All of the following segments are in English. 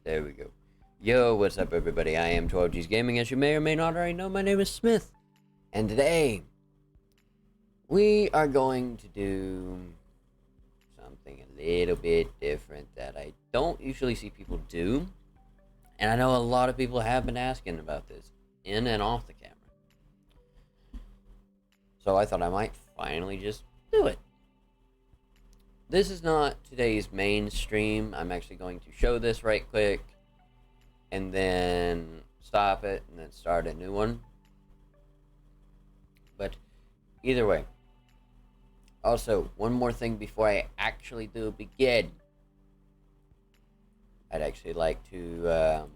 There we go. Yo, what's up, everybody? I am 12G's Gaming. As you may or may not already know, my name is Smith. And today, we are going to do something a little bit different that I don't usually see people do. And I know a lot of people have been asking about this, in and off the camera. So I thought I might finally just do it. This is not today's main stream. I'm actually going to show this right quick and then stop it and then start a new one. But either way. Also, one more thing before I actually do begin. I'd actually like to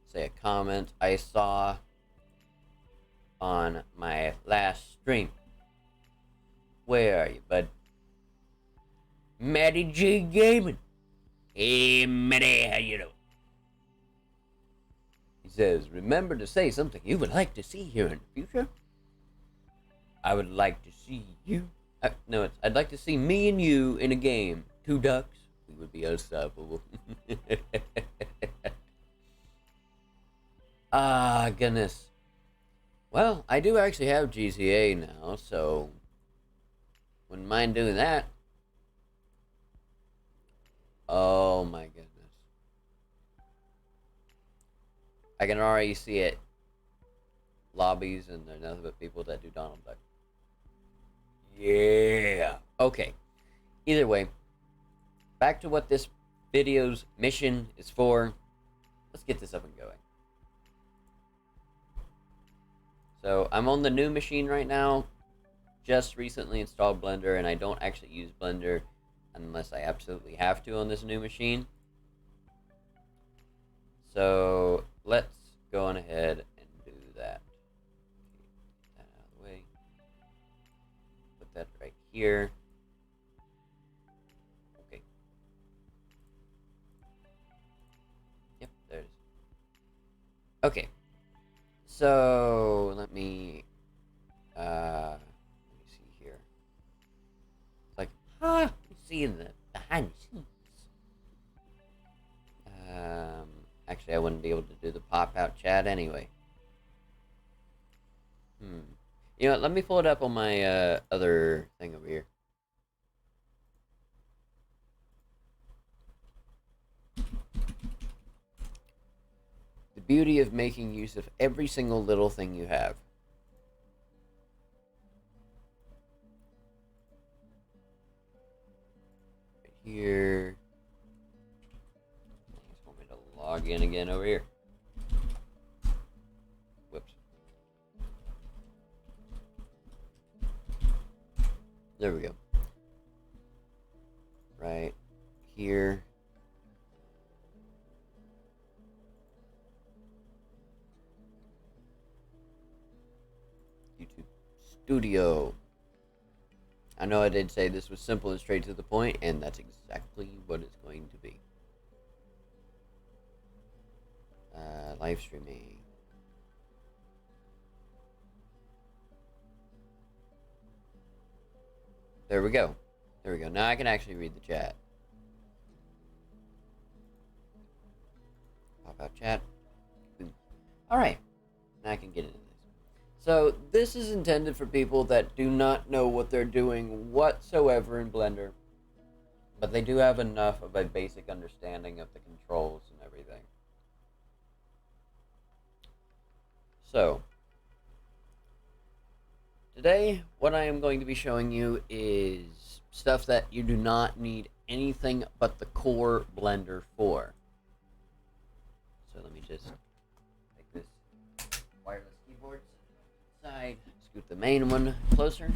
say a comment I saw on my last stream. Where are you, bud? Matty J Gaming. Hey, Matty, how you doing? He says, remember to say something you would like to see here in the future. I would like to see you. No, I'd like to see me and you in a game. 2 ducks. We would be unstoppable. Ah, goodness. Well, I do actually have GTA now, so wouldn't mind doing that. Oh my goodness. I can already see it. Lobbies, and they're nothing but people that do Donald Duck. Yeah. Okay. Either way, back to what this video's mission is for. Let's get this up and going. So, I'm on the new machine right now. Just recently installed Blender, and I don't actually use Blender unless I absolutely have to on this new machine. So let's go on ahead and do that. Get that out of the way. Put that right here. Okay. Yep, there's. Okay. So let me see here. It's like, seeing the behind the scenes. Actually, I wouldn't be able to do the pop-out chat anyway. You know what, let me pull it up on my other thing over here. The beauty of making use of every single little thing you have. Right here. Log in again over here. Whoops. There we go. Right here. YouTube Studio. I know I did say this was simple and straight to the point, and that's exactly what it's going to be. Live streaming. There we go. There we go. Now I can actually read the chat. Pop out chat. Alright. Now I can get into this. So, this is intended for people that do not know what they're doing whatsoever in Blender. But they do have enough of a basic understanding of the controls and everything. So, today, what I am going to be showing you is stuff that you do not need anything but the core Blender for. So let me just take this wireless keyboard side, scoot the main one closer.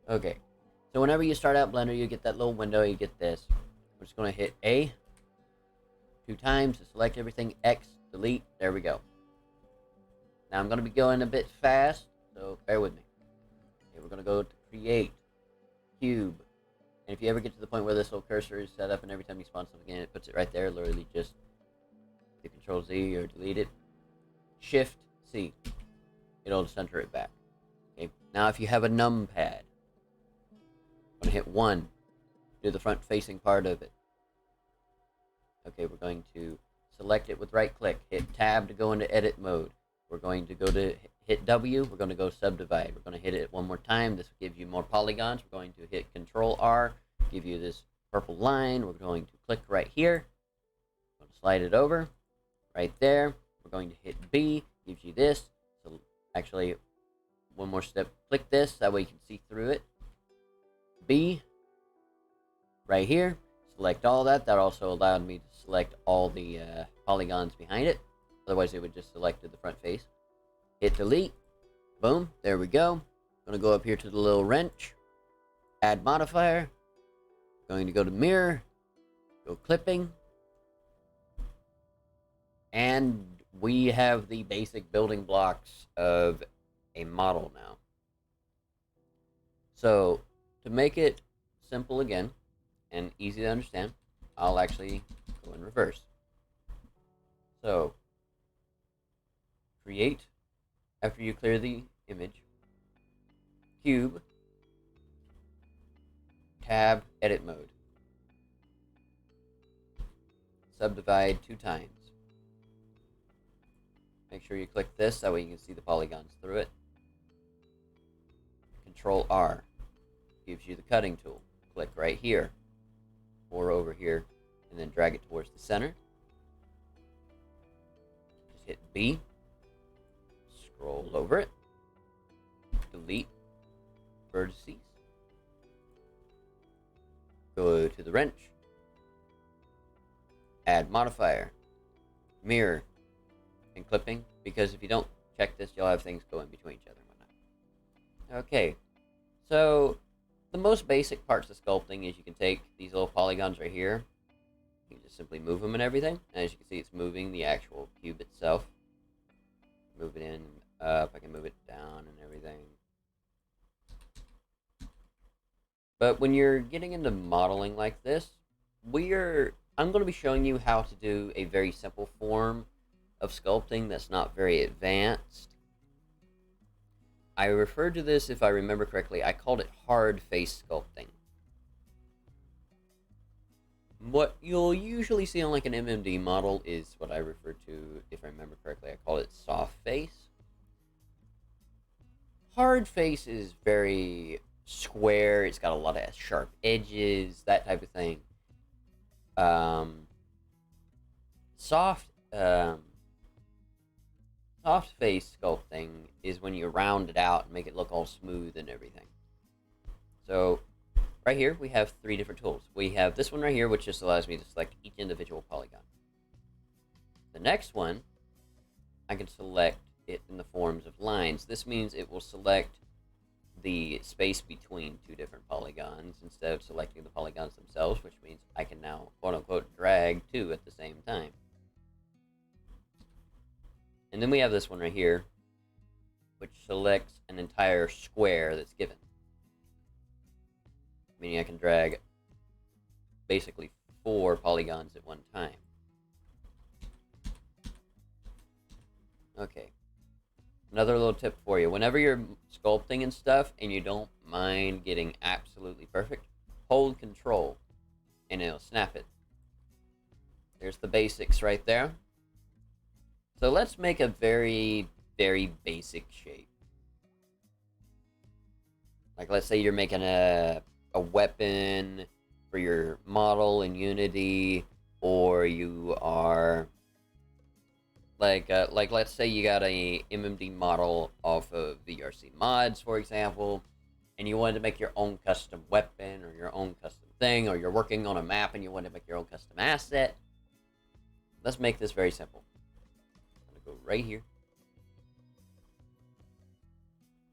Okay, so whenever you start out Blender, you get that little window, you get this. We're just going to hit A 2 times to select everything, X, delete, there we go. Now I'm going to be going a bit fast, so bear with me. Okay, we're going to go to Create, Cube, and if you ever get to the point where this little cursor is set up and every time you spawn something in, it puts it right there, literally just hit Control Z or delete it. Shift C. It'll center it back. Okay. Now if you have a numpad, I'm gonna hit 1. Do the front facing part of it. Okay, we're going to select it with right click. Hit tab to go into edit mode. We're going to go to hit W. We're going to go subdivide. We're going to hit it one more time. This will give you more polygons. We're going to hit Control R. Give you this purple line. We're going to click right here. I'm going to slide it over. Right there. We're going to hit B. Gives you this. So actually, one more step. Click this. That way you can see through it. B. Right here. Select all that. That also allowed me to select all the polygons behind it. Otherwise, it would just select the front face. Hit delete. Boom. There we go. Going to go up here to the little wrench. Add modifier. Going to go to mirror. Go clipping. And we have the basic building blocks of a model now. So, to make it simple again, and easy to understand, I'll actually go in reverse. So, create, after you clear the image, cube, tab, edit mode. Subdivide 2 times. Make sure you click this, that way you can see the polygons through it. Control R gives you the cutting tool. Click right here, or over here, and then drag it towards the center. Just hit B, scroll over it, delete vertices, go to the wrench, add modifier, mirror, and clipping, because if you don't check this, you'll have things go in between each other and whatnot. Okay, so the most basic parts of sculpting is you can take these little polygons right here. You can just simply move them and everything. And as you can see, it's moving the actual cube itself. Move it in, up. I can move it down and everything. But when you're getting into modeling like this, I'm going to be showing you how to do a very simple form of sculpting that's not very advanced. I referred to this, if I remember correctly, I called it hard face sculpting. What you'll usually see on like an MMD model is what I refer to, if I remember correctly, I call it soft face. Hard face is very square, it's got a lot of sharp edges, that type of thing. Soft face sculpting is when you round it out and make it look all smooth and everything. So, right here, we have 3 different tools. We have this one right here, which just allows me to select each individual polygon. The next one, I can select it in the forms of lines. This means it will select the space between 2 different polygons instead of selecting the polygons themselves, which means I can now, quote-unquote, drag 2 at the same time. And then we have this one right here, which selects an entire square that's given. Meaning I can drag basically 4 polygons at one time. Okay. Another little tip for you. Whenever you're sculpting and stuff and you don't mind getting absolutely perfect, hold Control and it'll snap it. There's the basics right there. So let's make a very, very basic shape. Like let's say you're making a weapon for your model in Unity, or you are like let's say you got a MMD model off of VRC mods, for example, and you wanted to make your own custom weapon or your own custom thing, or you're working on a map and you want to make your own custom asset. Let's make this very simple. Go right here.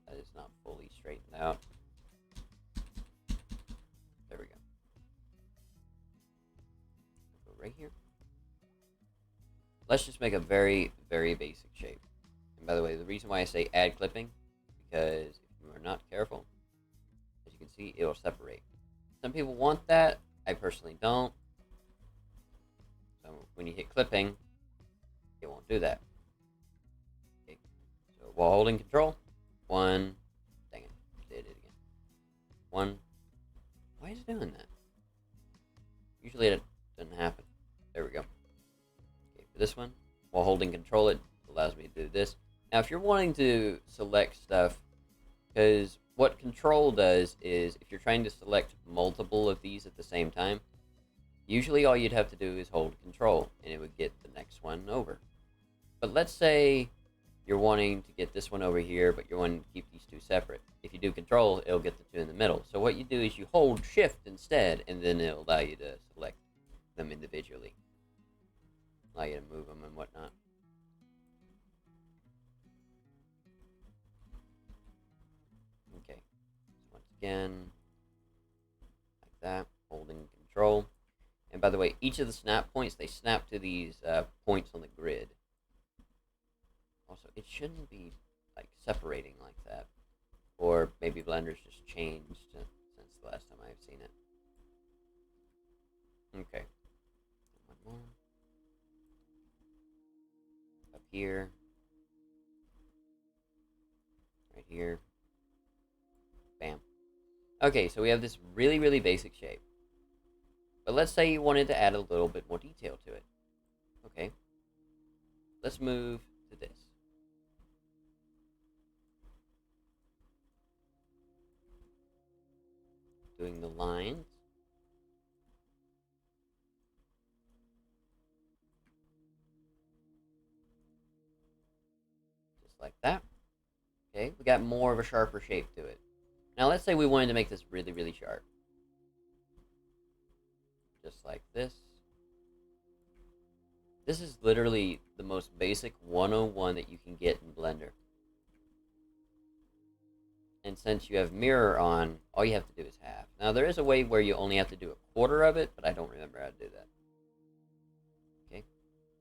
That is not fully straightened out. There we go. Go right here. Let's just make a very, very basic shape. And by the way, the reason why I say add clipping, because if you are not careful, as you can see, it will separate. Some people want that. I personally don't. So when you hit clipping, it won't do that. Okay. So while holding control, one, dang it, did it again. One, why is it doing that? Usually it doesn't happen. There we go. Okay, for this one, while holding control, it allows me to do this. Now, if you're wanting to select stuff, because what control does is, if you're trying to select multiple of these at the same time, usually all you'd have to do is hold control, and it would get the next one over. But let's say you're wanting to get this one over here, but you're wanting to keep these two separate. If you do control, it'll get the two in the middle. So what you do is you hold shift instead, and then it'll allow you to select them individually. Allow you to move them and whatnot. Okay. So once again, like that, holding control. And by the way, each of the snap points, they snap to these points on the grid. Also, it shouldn't be like separating like that. Or maybe Blender's just changed since the last time I've seen it. Okay. One more. Up here. Right here. Bam. Okay, so we have this really, really basic shape. But let's say you wanted to add a little bit more detail to it. Okay. Let's move to this. Doing the lines. Just like that. Okay, we got more of a sharper shape to it. Now let's say we wanted to make this really, really sharp. Just like this. This is literally the most basic 101 that you can get in Blender. And since you have mirror on, all you have to do is half. Now there is a way where you only have to do a quarter of it, but I don't remember how to do that. Okay,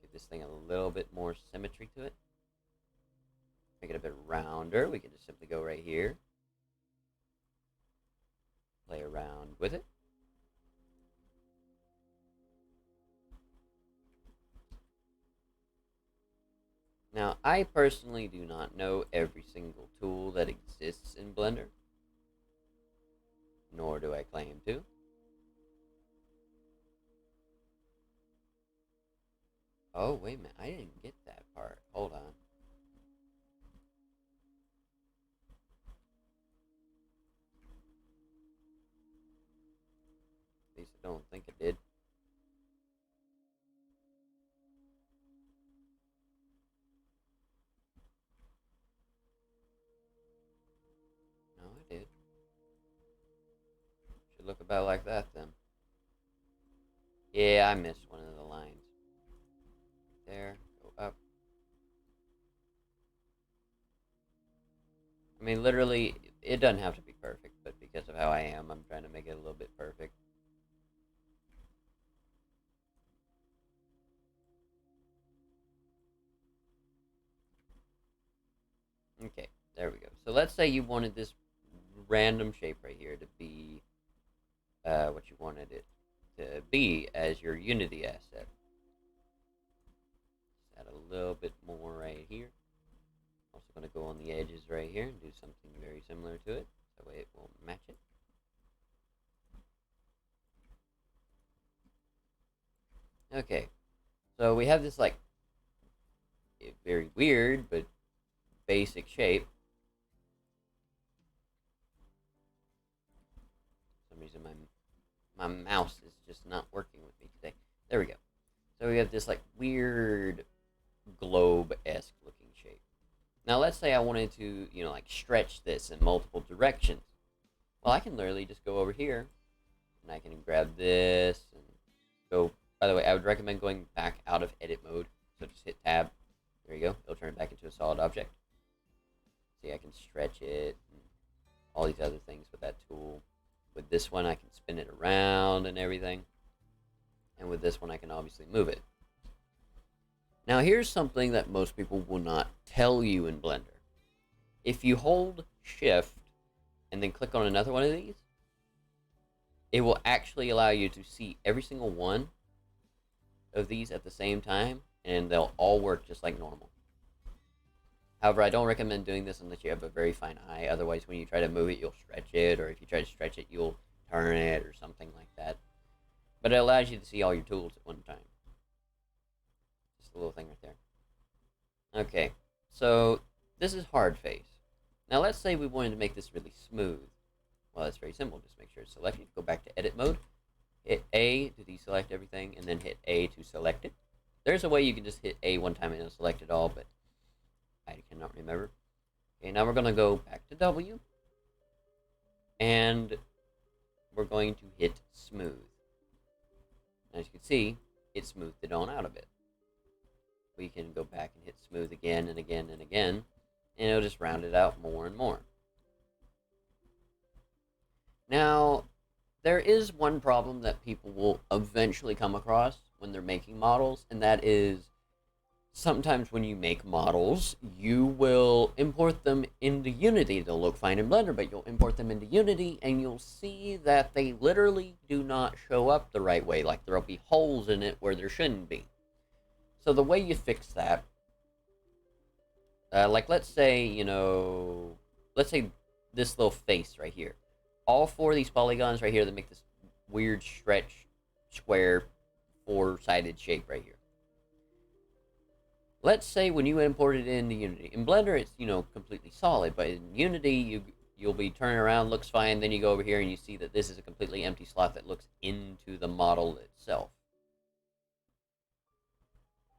give this thing a little bit more symmetry to it. Make it a bit rounder. We can just simply go right here. Play around with it. Now, I personally do not know every single tool that exists in Blender, nor do I claim to. Oh, wait a minute, I didn't get that part. Hold on. At least I don't think I did. No, I did. Should look about like that then. Yeah, I missed one of the lines. There, go up. I mean, literally, it doesn't have to be perfect, but because of how I am, I'm trying to make it a little bit perfect. Okay, there we go. So let's say you wanted this random shape right here to be what you wanted it to be as your Unity asset. Just add a little bit more right here. Also going to go on the edges right here and do something very similar to it. That way it will match it. Okay, so we have this like very weird but basic shape. For some reason my mouse is just not working with me today. There we go. So we have this like weird globe-esque looking shape. Now let's say I wanted to, like stretch this in multiple directions. Well, I can literally just go over here and I can grab this and go. By the way, I would recommend going back out of edit mode. So just hit tab. There you go. It'll turn it back into a solid object. See, I can stretch it and all these other things with that tool. With this one, I can spin it around and everything. And with this one, I can obviously move it. Now, here's something that most people will not tell you in Blender. If you hold Shift and then click on another one of these, it will actually allow you to see every single one of these at the same time and they'll all work just like normal. However, I don't recommend doing this unless you have a very fine eye. Otherwise, when you try to move it, you'll stretch it, or if you try to stretch it, you'll turn it, or something like that. But it allows you to see all your tools at one time. Just a little thing right there. Okay, so this is hard face. Now let's say we wanted to make this really smooth. Well, that's very simple. Just make sure it's selected. Go back to edit mode. Hit A to deselect everything, and then hit A to select it. There's a way you can just hit A one time and it'll select it all, but I cannot remember. Okay, now we're going to go back to W, and we're going to hit smooth. As you can see, it smoothed it on out a bit. We can go back and hit smooth again and again and again, and it'll just round it out more and more. Now, there is one problem that people will eventually come across when they're making models, and that is sometimes when you make models, you will import them into Unity. They'll look fine in Blender, but you'll import them into Unity, and you'll see that they literally do not show up the right way. Like, there'll be holes in it where there shouldn't be. So the way you fix that, like let's say, let's say this little face right here. All four of these polygons right here that make this weird stretch, square, four-sided shape right here. Let's say when you import it into Unity. In Blender, it's, completely solid, but in Unity, you'll be turning around, looks fine, then you go over here and you see that this is a completely empty slot that looks into the model itself.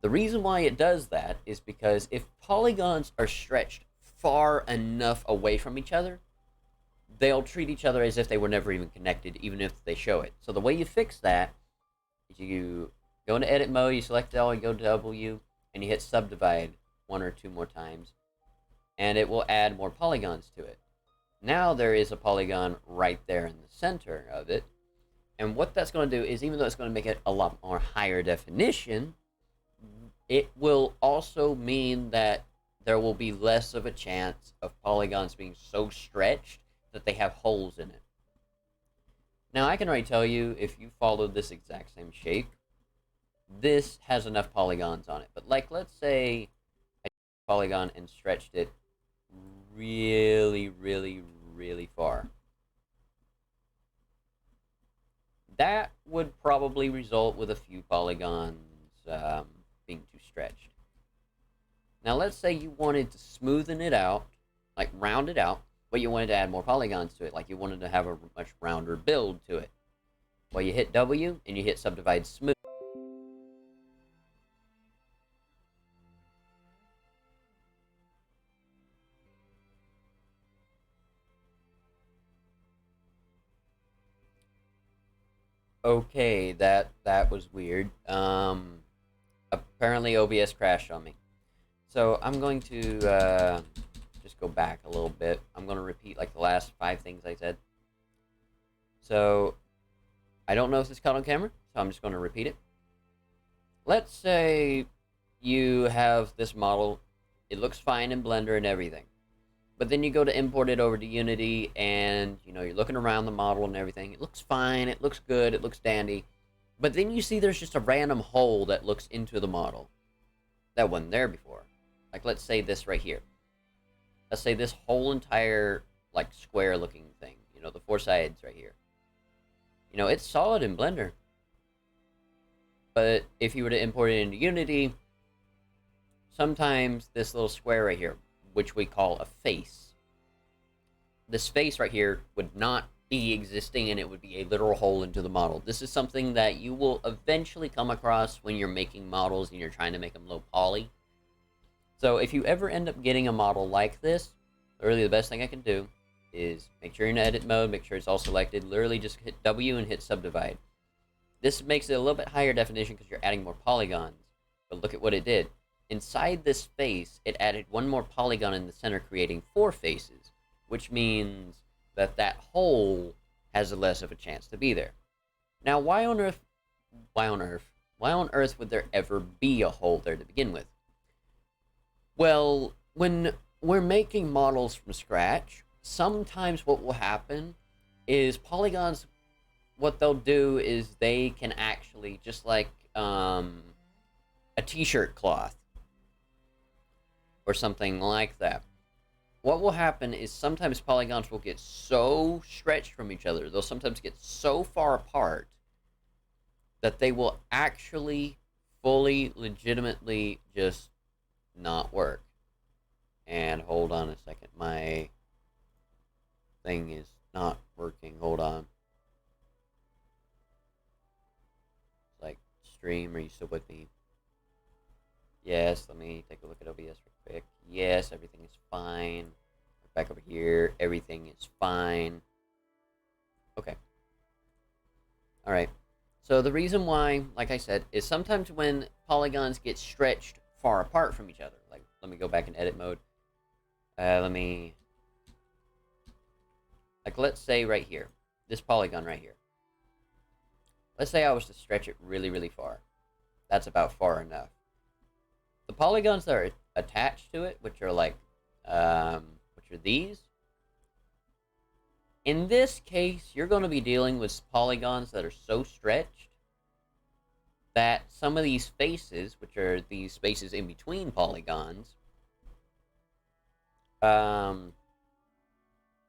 The reason why it does that is because if polygons are stretched far enough away from each other, they'll treat each other as if they were never even connected, even if they show it. So the way you fix that is you go into edit mode, you select it all, you go to W, and you hit subdivide one or two more times, and it will add more polygons to it. Now there is a polygon right there in the center of it, and what that's going to do is, even though it's going to make it a lot more higher definition, it will also mean that there will be less of a chance of polygons being so stretched that they have holes in it. Now, I can already tell you, if you follow this exact same shape, this has enough polygons on it. But, like, let's say I took a polygon and stretched it really, really, really far. That would probably result with a few polygons being too stretched. Now, let's say you wanted to smoothen it out, like round it out, but you wanted to add more polygons to it, like you wanted to have a much rounder build to it. Well, you hit W and you hit subdivide smooth. Okay, that was weird. Apparently OBS crashed on me. So I'm going to just go back a little bit. I'm going to repeat like the last 5 things I said. So I don't know if this caught on camera, so I'm just going to repeat it. Let's say you have this model. It looks fine in Blender and everything. But then you go to import it over to Unity, and you're looking around the model and everything. It looks fine, it looks good, it looks dandy. But then you see there's just a random hole that looks into the model that wasn't there before. Like, let's say this right here. Let's say this whole entire, like, square-looking thing. The 4 sides right here. It's solid in Blender. But if you were to import it into Unity, sometimes this little square right here, which we call a face, this face right here would not be existing, and it would be a literal hole into the model. This is something that you will eventually come across when you're making models and you're trying to make them low poly. So if you ever end up getting a model like this, literally the best thing I can do is make sure you're in edit mode, make sure it's all selected, literally just hit W and hit subdivide. This makes it a little bit higher definition because you're adding more polygons, but look at what it did. Inside this face, it added one more polygon in the center, creating 4 faces, which means that that hole has less of a chance to be there. Now, why on earth would there ever be a hole there to begin with? Well, when we're making models from scratch, sometimes what will happen is polygons, what they'll do is they can actually, just like a a t-shirt cloth or something like that. What will happen is sometimes polygons will get so stretched from each other, they'll sometimes get so far apart that they will actually fully, legitimately just not work. And hold on a second, my thing is not working. Hold on. It's like, stream, are you still with me? Yes, let me take a look at OBS real quick. Yes, everything is fine. Back over here, everything is fine. Okay. Alright. So the reason why, like I said, is sometimes when polygons get stretched far apart from each other, like, let me go back in edit mode. Let me, like, let's say right here, this polygon right here. Let's say I was to stretch it really, really far. That's about far enough. The polygons that are attached to it, which are like, which are these. In this case, you're going to be dealing with polygons that are so stretched that some of these faces, which are these spaces in between polygons,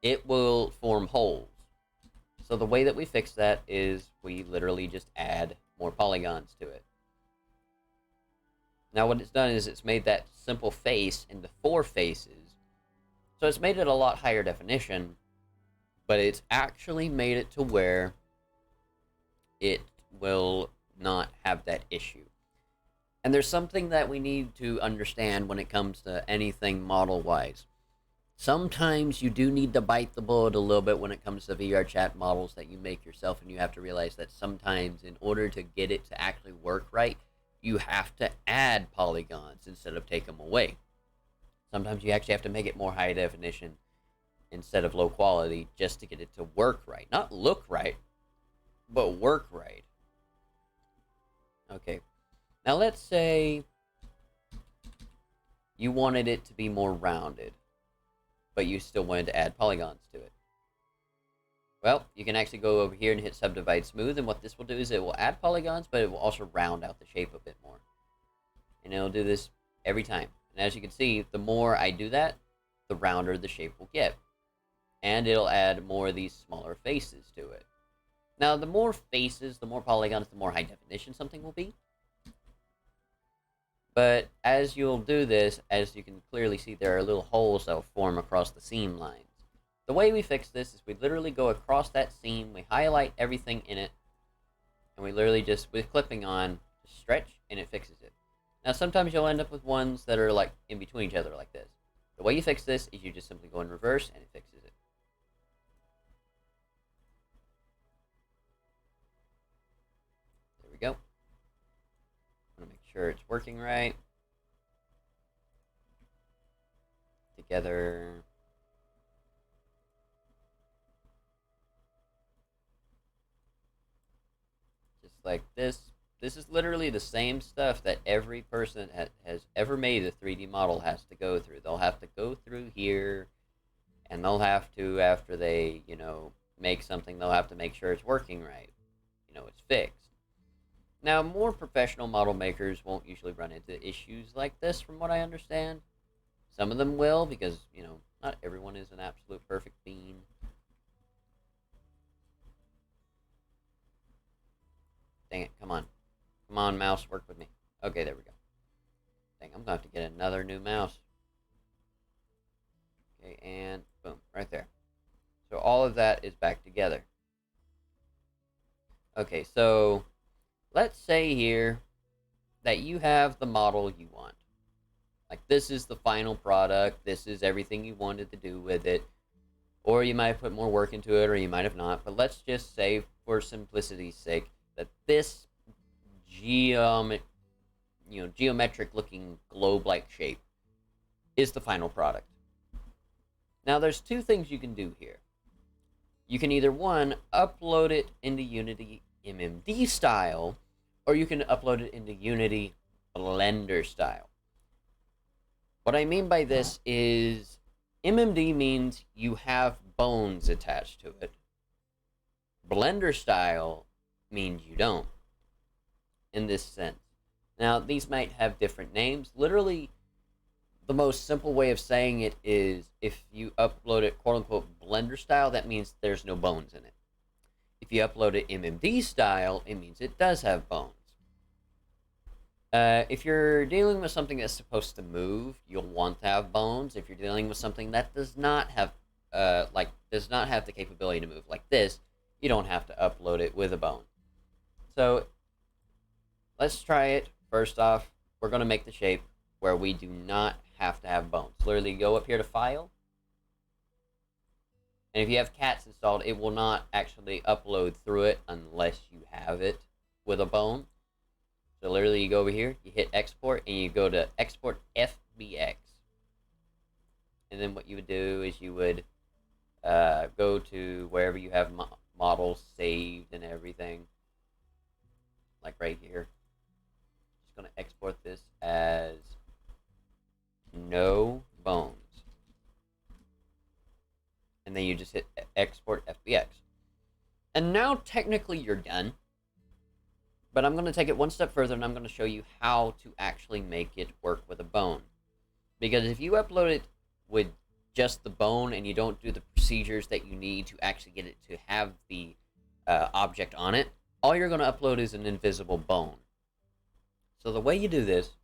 it will form holes. So the way that we fix that is we literally just add more polygons to it. Now what it's done is it's made that simple face into 4 faces. So it's made it a lot higher definition, but it's actually made it to where it will not have that issue. And there's something that we need to understand when it comes to anything model-wise. Sometimes you do need to bite the bullet a little bit when it comes to VR chat models that you make yourself, and you have to realize that sometimes in order to get it to actually work right, you have to add polygons instead of take them away. Sometimes you actually have to make it more high definition instead of low quality just to get it to work right. Not look right, but work right. Okay. Now let's say you wanted it to be more rounded, but you still wanted to add polygons to it. Well, you can actually go over here and hit Subdivide Smooth, and what this will do is it will add polygons, but it will also round out the shape a bit more. And it'll do this every time. And as you can see, the more I do that, the rounder the shape will get. And it'll add more of these smaller faces to it. Now, the more faces, the more polygons, the more high definition something will be. But as you'll do this, as you can clearly see, there are little holes that will form across the seam lines. The way we fix this is we literally go across that seam, we highlight everything in it, and we literally just, with clipping on, just stretch, and it fixes it. Now, sometimes you'll end up with ones that are like in between each other like this. The way you fix this is you just simply go in reverse, and it fixes it. There we go. I want to make sure it's working right. Together. Just like this. This is literally the same stuff that every person has ever made a 3D model has to go through. They'll have to go through here, and they'll have to, after they, make something, they'll have to make sure it's working right. It's fixed. Now, more professional model makers won't usually run into issues like this, from what I understand. Some of them will, because, not everyone is an absolute perfect being. Dang it, come on. Come on, mouse, work with me. Okay, there we go. Dang, I'm going to have to get another new mouse. Okay, and boom, right there. So all of that is back together. Okay, so let's say here that you have the model you want. Like, this is the final product. This is everything you wanted to do with it. Or you might have put more work into it, or you might have not. But let's just say, for simplicity's sake, that this geometric-looking globe-like shape is the final product. Now, there's 2 things you can do here. You can either, 1, upload it into Unity MMD style, or you can upload it into Unity Blender style. What I mean by this is MMD means you have bones attached to it. Blender style means you don't, in this sense. Now, these might have different names. Literally, the most simple way of saying it is if you upload it quote-unquote Blender style, that means there's no bones in it. If you upload it MMD style, it means it does have bones. If you're dealing with something that's supposed to move, you'll want to have bones. If you're dealing with something that does not have, does not have the capability to move like this, you don't have to upload it with a bone. So, let's try it. First off, we're going to make the shape where we do not have to have bones. Literally, go up here to File. And if you have cats installed, it will not actually upload through it unless you have it with a bone. So literally, you go over here, you hit Export, and you go to Export FBX. And then what you would do is you would go to wherever you have models saved and everything. Like right here. Just going to export this as no bones. And then you just hit Export FBX. And now technically you're done. But I'm going to take it one step further and I'm going to show you how to actually make it work with a bone. Because if you upload it with just the bone and you don't do the procedures that you need to actually get it to have the object on it, all you're going to upload is an invisible bone. So the way you do this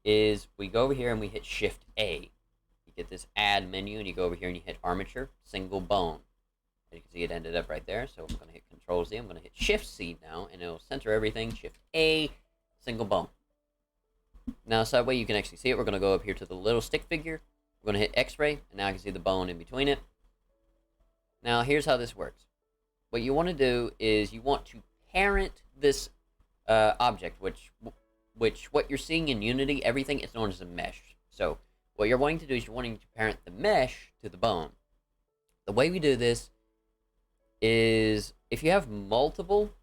is we go over here and we hit Shift A. You get this add menu and you go over here and you hit armature, single bone. And you can see it ended up right there. So I'm going to hit Control Z. I'm going to hit Shift C now and it'll center everything. Shift A, single bone. Now, so that way you can actually see it. We're going to go up here to the little stick figure. We're going to hit X-ray and now I can see the bone in between it. Now, here's how this works. What you want to do is you want to parent this object, which what you're seeing in Unity, everything is known as a mesh. So what you're wanting to do is you're wanting to parent the mesh to the bone. The way we do this is if you have multiple,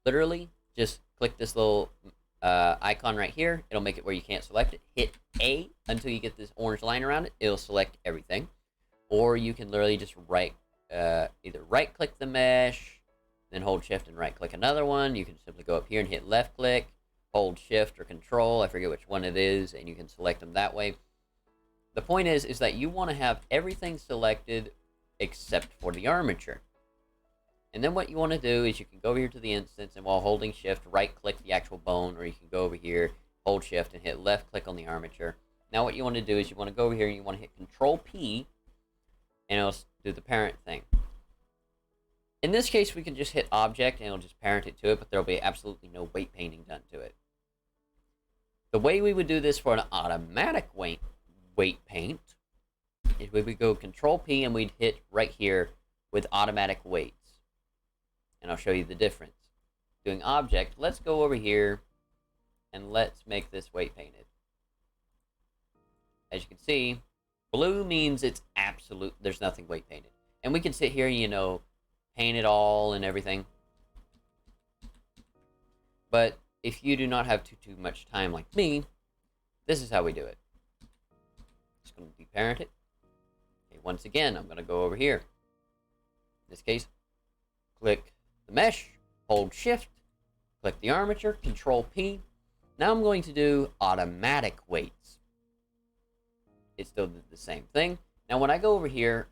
literally, just click this little icon right here. It'll make it where you can't select it. Hit A until you get this orange line around it. It'll select everything. Or you can literally just either right-click the mesh, then hold Shift and right-click another one. You can simply go up here and hit left-click, hold Shift or Control, I forget which one it is, and you can select them that way. The point is that you want to have everything selected except for the armature. And then what you want to do is you can go over here to the instance, and while holding Shift, right-click the actual bone, or you can go over here, hold Shift, and hit left-click on the armature. Now what you want to do is you want to go over here and you want to hit Control-P, and it'll do the parent thing. In this case, we can just hit Object, and it'll just parent it to it, but there'll be absolutely no weight painting done to it. The way we would do this for an automatic weight paint is we would go Control-P, and we'd hit right here with automatic weights. And I'll show you the difference. Doing Object, let's go over here, and let's make this weight painted. As you can see, blue means it's absolute, there's nothing weight painted. And we can sit here, you know, paint it all and everything. But if you do not have too much time like me, this is how we do it. Just going to deparent it. Okay, once again, I'm going to go over here. In this case, click the mesh, hold Shift, click the armature, Control-P. Now I'm going to do automatic weights. It still did the same thing. Now when I go over here,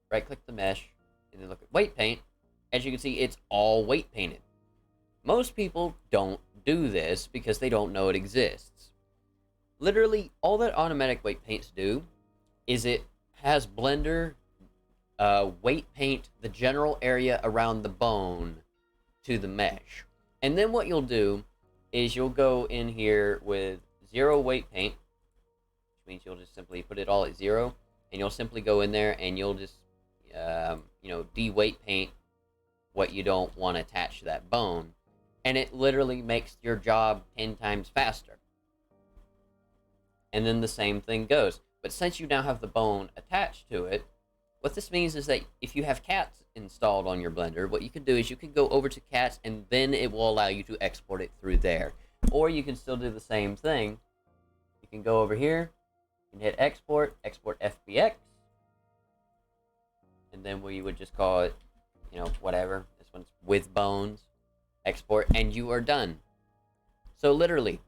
right-click the mesh, and then look at weight paint, as you can see, it's all weight painted. Most people don't do this because they don't know it exists. Literally, all that automatic weight paints do is it has Blender weight paint the general area around the bone to the mesh. And then what you'll do is you'll go in here with 0 weight paint, which means you'll just simply put it all at 0, and you'll simply go in there and you'll just you know, de-weight paint what you don't want attached to that bone, and it literally makes your job 10 times faster. And then the same thing goes. But since you now have the bone attached to it, what this means is that if you have cats installed on your Blender, what you can do is you can go over to cats, and then it will allow you to export it through there. Or you can still do the same thing. You can go over here, you can hit Export, Export FBX, and then we would just call it, you know, whatever. This one's with bones, export, and you are done. So literally,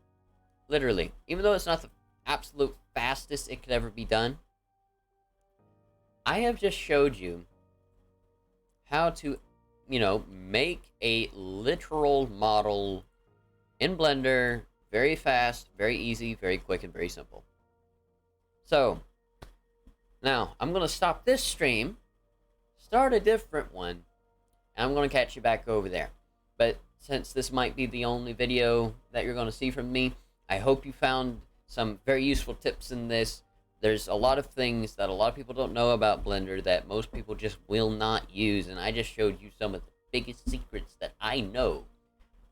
Literally. Even though it's not the absolute fastest it could ever be done, I have just showed you how to, make a literal model in Blender very fast, very easy, very quick, and very simple. So, now, I'm going to stop this stream, start a different one, and I'm going to catch you back over there. But since this might be the only video that you're going to see from me, I hope you found some very useful tips in this. There's a lot of things that a lot of people don't know about Blender that most people just will not use, and I just showed you some of the biggest secrets that I know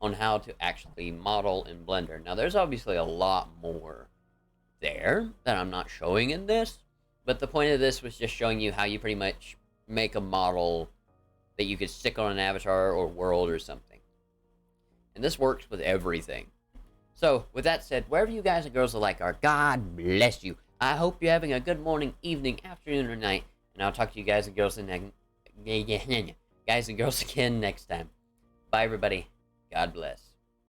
on how to actually model in Blender. Now, there's obviously a lot more there that I'm not showing in this, but the point of this was just showing you how you pretty much make a model that you could stick on an avatar or world or something. And this works with everything. So, with that said, wherever you guys and girls alike are, God bless you. I hope you're having a good morning, evening, afternoon, or night, and I'll talk to you guys and girls again next time. Bye, everybody. God bless.